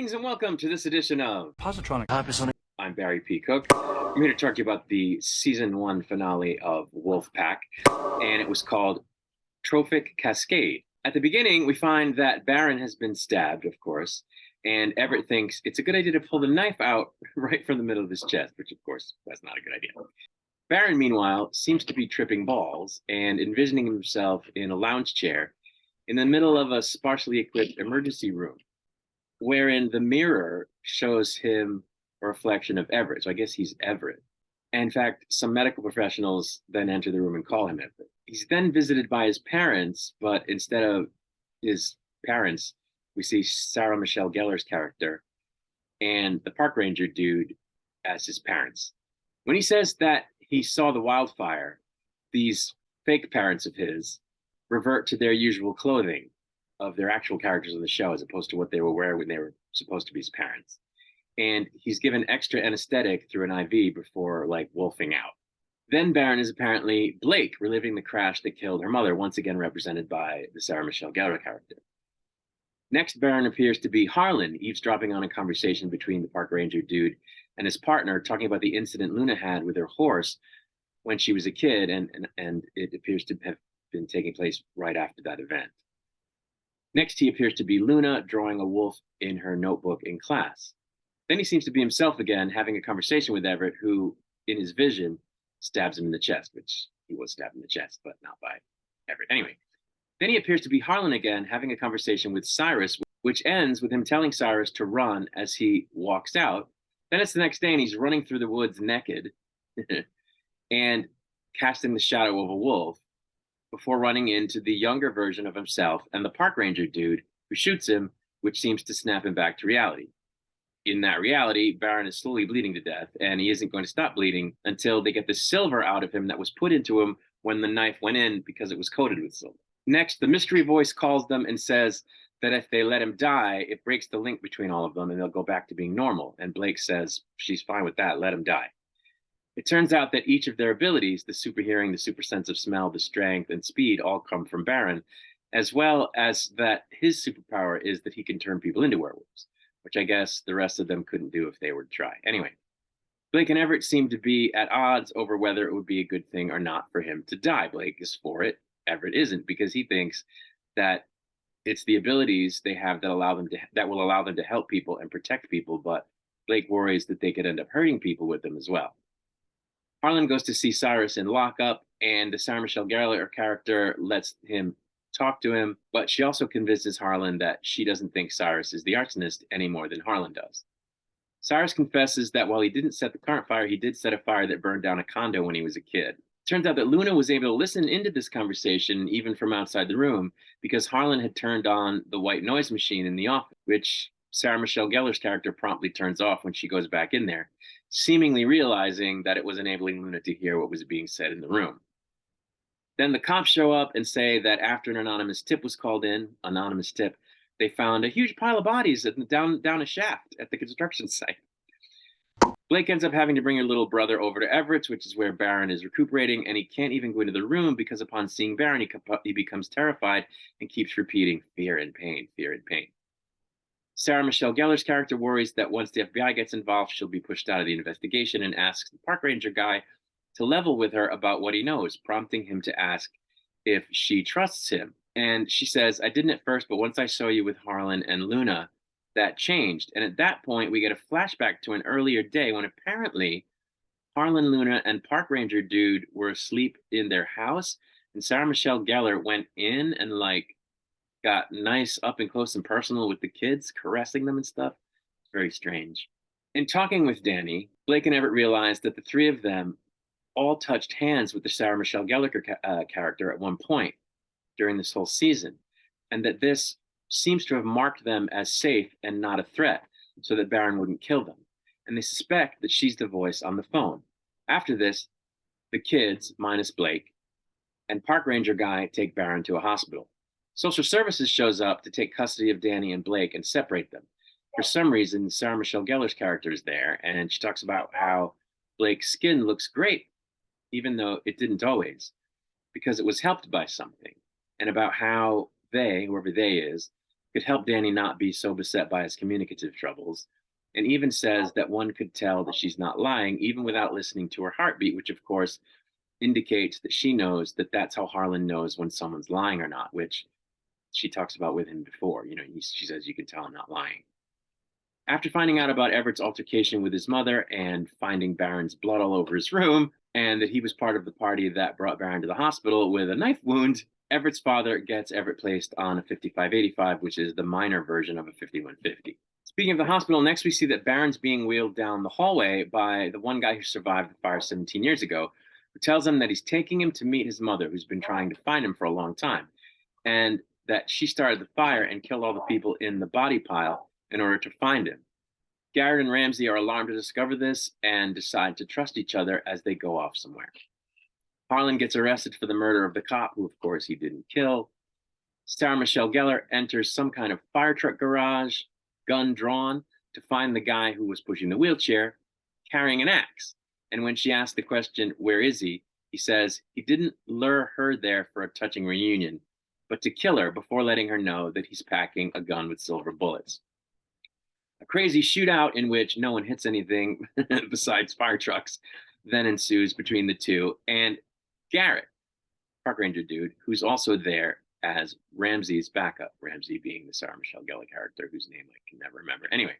Greetings and welcome to this edition of Positronic. I'm Barry P. Cook. I'm here to talk to you about the season 1 finale of Wolfpack, and it was called Trophic Cascade. At the beginning, we find that Baron has been stabbed, of course, and Everett thinks it's a good idea to pull the knife out right from the middle of his chest, which, of course, that's not a good idea. Baron, meanwhile, seems to be tripping balls and envisioning himself in a lounge chair in the middle of a sparsely equipped emergency room, wherein the mirror shows him a reflection of Everett. So I guess he's Everett. And in fact, some medical professionals then enter the room and call him Everett. He's then visited by his parents, but instead of his parents, we see Sarah Michelle Gellar's character and the park ranger dude as his parents. When he says that he saw the wildfire, these fake parents of his revert to their usual clothing of their actual characters on the show, as opposed to what they were wearing when they were supposed to be his parents. And he's given extra anesthetic through an IV before, like, wolfing out. Then Baron is apparently Blake, reliving the crash that killed her mother, once again represented by the Sarah Michelle Gellar character. Next, Baron appears to be Harlan, eavesdropping on a conversation between the park ranger dude and his partner, talking about the incident Luna had with her horse when she was a kid, and it appears to have been taking place right after that event. Next, he appears to be Luna, drawing a wolf in her notebook in class. Then he seems to be himself again, having a conversation with Everett, who, in his vision, stabs him in the chest, which he was stabbed in the chest, but not by Everett. Anyway, then he appears to be Harlan again, having a conversation with Cyrus, which ends with him telling Cyrus to run as he walks out. Then it's the next day, and he's running through the woods naked and casting the shadow of a wolf, before running into the younger version of himself and the park ranger dude, who shoots him, which seems to snap him back to reality. In that reality, Baron is slowly bleeding to death, and he isn't going to stop bleeding until they get the silver out of him that was put into him when the knife went in, because it was coated with silver. Next, the mystery voice calls them and says that if they let him die, it breaks the link between all of them and they'll go back to being normal. And Blake says she's fine with that, let him die. It turns out that each of their abilities, the super hearing, the super sense of smell, the strength, and speed, all come from Baron, as well as that his superpower is that he can turn people into werewolves, which I guess the rest of them couldn't do if they were to try. Anyway, Blake and Everett seem to be at odds over whether it would be a good thing or not for him to die. Blake is for it, Everett isn't, because he thinks that it's the abilities they have that will allow them to help people and protect people, but Blake worries that they could end up hurting people with them as well. Harlan goes to see Cyrus in lockup, and the Sarah Michelle Gellar character lets him talk to him, but she also convinces Harlan that she doesn't think Cyrus is the arsonist any more than Harlan does. Cyrus confesses that while he didn't set the current fire, he did set a fire that burned down a condo when he was a kid. It turns out that Luna was able to listen into this conversation even from outside the room, because Harlan had turned on the white noise machine in the office, which Sarah Michelle Gellar's character promptly turns off when she goes back in there, seemingly realizing that it was enabling Luna to hear what was being said in the room. Then the cops show up and say that after an anonymous tip was called in, they found a huge pile of bodies down a shaft at the construction site. Blake ends up having to bring her little brother over to Everett's, which is where Baron is recuperating, and he can't even go into the room because upon seeing Baron, he becomes terrified and keeps repeating, fear and pain, fear and pain. Sarah Michelle Gellar's character worries that once the FBI gets involved, she'll be pushed out of the investigation, and asks the park ranger guy to level with her about what he knows, prompting him to ask if she trusts him. And she says, I didn't at first, but once I saw you with Harlan and Luna, that changed. And at that point, we get a flashback to an earlier day when apparently Harlan, Luna, and park ranger dude were asleep in their house, and Sarah Michelle Gellar went in and got nice up and close and personal with the kids, caressing them and stuff. It's very strange. In talking with Danny, Blake and Everett realized that the three of them all touched hands with the Sarah Michelle Gellar character at one point during this whole season, and that this seems to have marked them as safe and not a threat, so that Baron wouldn't kill them. And they suspect that she's the voice on the phone. After this, the kids, minus Blake, and park ranger guy take Baron to a hospital. Social services shows up to take custody of Danny and Blake and separate them. For some reason, Sarah Michelle Gellar's character is there, and she talks about how Blake's skin looks great, even though it didn't always, because it was helped by something, and about how they, whoever they is, could help Danny not be so beset by his communicative troubles, and even says that one could tell that she's not lying even without listening to her heartbeat, which of course indicates that she knows that that's how Harlan knows when someone's lying or not, which she talks about with him before. She says, you can tell I'm not lying. After finding out about Everett's altercation with his mother and finding Baron's blood all over his room, and that he was part of the party that brought Baron to the hospital with a knife wound, Everett's father gets Everett placed on a 5585, which is the minor version of a 5150. Speaking of the hospital, next we see that Baron's being wheeled down the hallway by the one guy who survived the fire 17 years ago, who tells him that he's taking him to meet his mother, who's been trying to find him for a long time, and that she started the fire and killed all the people in the body pile in order to find him. Garrett and Ramsey are alarmed to discover this and decide to trust each other as they go off somewhere. Harlan gets arrested for the murder of the cop, who of course he didn't kill. Sarah Michelle Gellar enters some kind of fire truck garage, gun drawn, to find the guy who was pushing the wheelchair, carrying an axe. And when she asks the question, where is he? He says he didn't lure her there for a touching reunion, but to kill her before letting her know that he's packing a gun with silver bullets. A crazy shootout in which no one hits anything besides fire trucks then ensues between the two and Garrett, park ranger dude, who's also there as Ramsey's backup, Ramsey being the Sarah Michelle Gellar character whose name I can never remember. Anyway,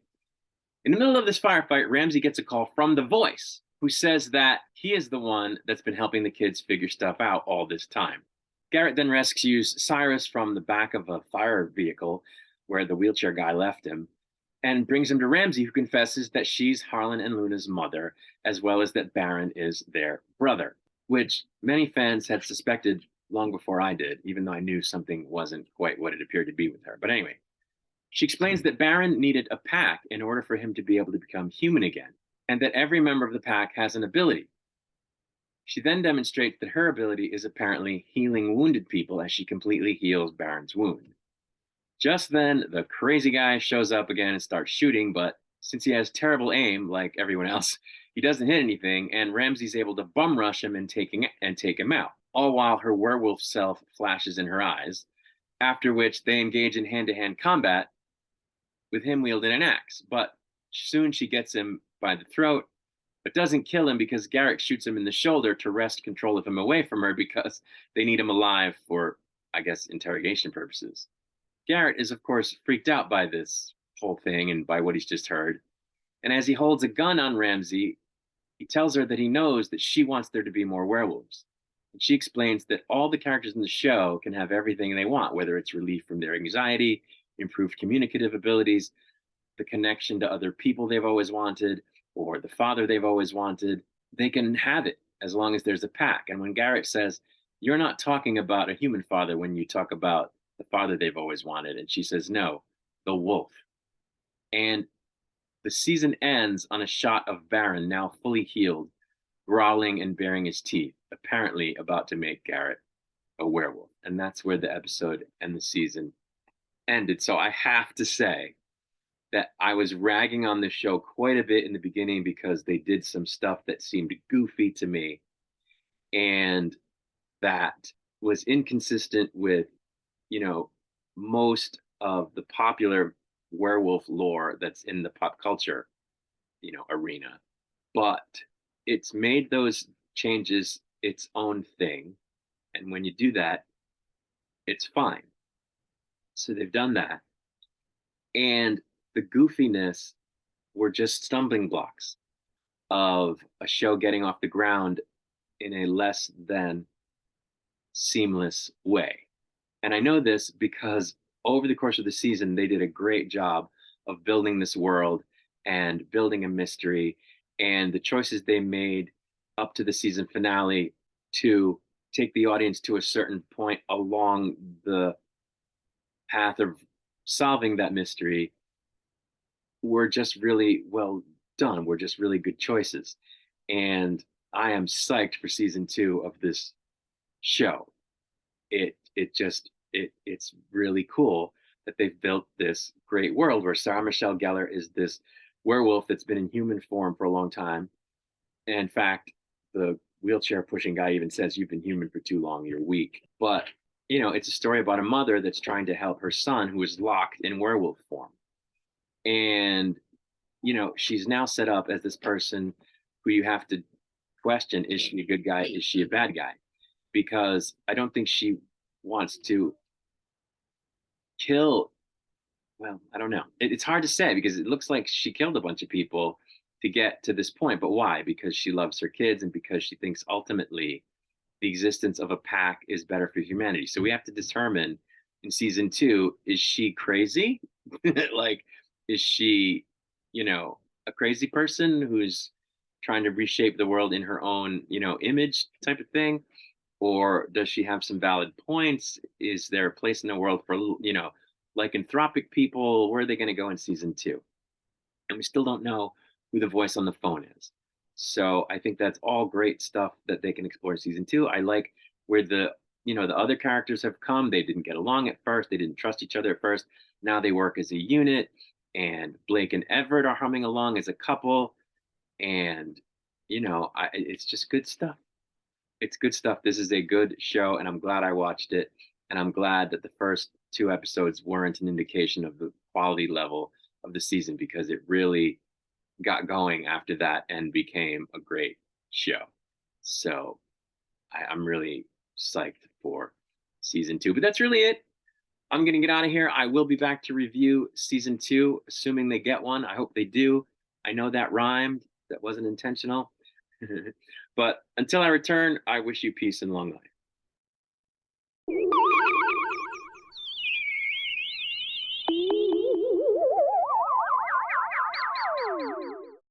in the middle of this firefight, Ramsey gets a call from the voice, who says that he is the one that's been helping the kids figure stuff out all this time. Garrett then rescues Cyrus from the back of a fire vehicle where the wheelchair guy left him, and brings him to Ramsey, who confesses that she's Harlan and Luna's mother, as well as that Baron is their brother, which many fans had suspected long before I did, even though I knew something wasn't quite what it appeared to be with her. But anyway, she explains that Baron needed a pack in order for him to be able to become human again, and that every member of the pack has an ability. She then demonstrates that her ability is apparently healing wounded people as she completely heals Baron's wound. Just then, the crazy guy shows up again and starts shooting, but since he has terrible aim, like everyone else, he doesn't hit anything, and Ramsey's able to bum rush him and take him out, all while her werewolf self flashes in her eyes, after which they engage in hand-to-hand combat with him wielding an axe. But soon she gets him by the throat, but doesn't kill him because Garrett shoots him in the shoulder to wrest control of him away from her because they need him alive for, I guess, interrogation purposes. Garrett is, of course, freaked out by this whole thing and by what he's just heard. And as he holds a gun on Ramsey, he tells her that he knows that she wants there to be more werewolves. And she explains that all the characters in the show can have everything they want, whether it's relief from their anxiety, improved communicative abilities, the connection to other people they've always wanted, or the father they've always wanted. They can have it as long as there's a pack. And when Garrett says, you're not talking about a human father when you talk about the father they've always wanted, and she says, no, the wolf. And the season ends on a shot of Baron, now fully healed, growling and baring his teeth, apparently about to make Garrett a werewolf. And that's where the episode and the season ended. So I have to say that I was ragging on this show quite a bit in the beginning because they did some stuff that seemed goofy to me, and that was inconsistent with, most of the popular werewolf lore that's in the pop culture, arena. But it's made those changes its own thing. And when you do that, it's fine. So they've done that. And the goofiness were just stumbling blocks of a show getting off the ground in a less than seamless way. And I know this because over the course of the season, they did a great job of building this world and building a mystery, and the choices they made up to the season finale to take the audience to a certain point along the path of solving that mystery were just really well done. Were just really good choices. And I am psyched for season 2 of this show. It's really cool that they've built this great world where Sarah Michelle Gellar is this werewolf that's been in human form for a long time. And in fact, the wheelchair pushing guy even says, you've been human for too long, you're weak. But it's a story about a mother that's trying to help her son who is locked in werewolf form. And, she's now set up as this person who you have to question, is she a good guy? Is she a bad guy? Because I don't think she wants to kill. Well, I don't know. It's hard to say because it looks like she killed a bunch of people to get to this point. But why? Because she loves her kids and because she thinks ultimately the existence of a pack is better for humanity. So we have to determine in season two, is she crazy? Like, is she, a crazy person who's trying to reshape the world in her own, image type of thing? Or does she have some valid points? Is there a place in the world for, lycanthropic people? Where are they going to go in season two? And we still don't know who the voice on the phone is. So I think that's all great stuff that they can explore in season two. I like where the other characters have come. They didn't get along at first. They didn't trust each other at first. Now they work as a unit, and Blake and Everett are humming along as a couple. And it's just good stuff. It's good stuff. This is a good show, and I'm glad I watched it. And I'm glad that the first two episodes weren't an indication of the quality level of the season because it really got going after that and became a great show. So I'm really psyched for season two. But that's really it. I'm going to get out of here. I will be back to review season two, assuming they get one. I hope they do. I know that rhymed. That wasn't intentional. But until I return, I wish you peace and long life.